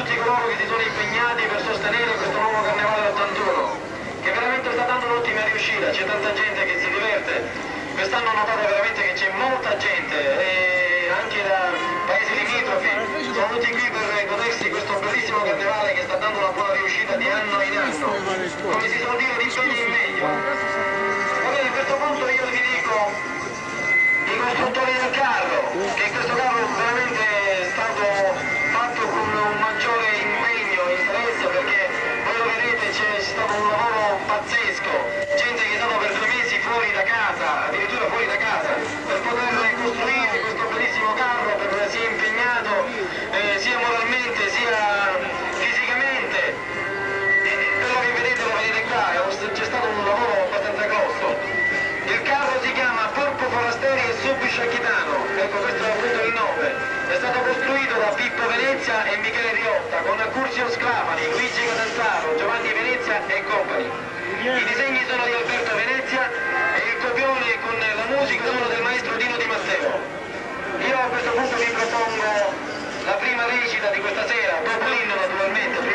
tutti coloro che si sono impegnati per sostenere questo nuovo Carnevale 81, che veramente sta dando un'ottima riuscita, c'è tanta gente che si diverte. Quest'anno ho notato veramente che c'è molta gente e anche da paesi limitrofi sono venuti qui per godersi questo bellissimo Carnevale che sta dando una buona riuscita di anno in anno, come si suol dire, di impegno in meglio. Va bene, a questo punto io vi dico i costruttori del carro, che questo carro veramente è stato fatto con un maggiore impegno in stress, perché voi lo vedete, c'è stato un lavoro pazzesco, gente che è stata per 2 mesi fuori da casa, addirittura fuori da casa, per poter costruire questo bellissimo carro, si è impegnato sia moralmente sia fisicamente, quello che vedete lo vedete qua, c'è stato un lavoro abbastanza grosso. Il carro si chiama Corpo Forestieri e Subisce Aquitano, ecco questo è appunto il nome. È stato costruito da Pippo Venezia e Michele Riotta con Curzio Sclafani, Luigi Catanzaro, Giovanni Venezia e compagni. I disegni sono di Alberto Venezia e il copione con la musica sono del maestro Dino Di Matteo. Io a questo punto vi propongo la prima recita di questa sera, dopo l'inno naturalmente.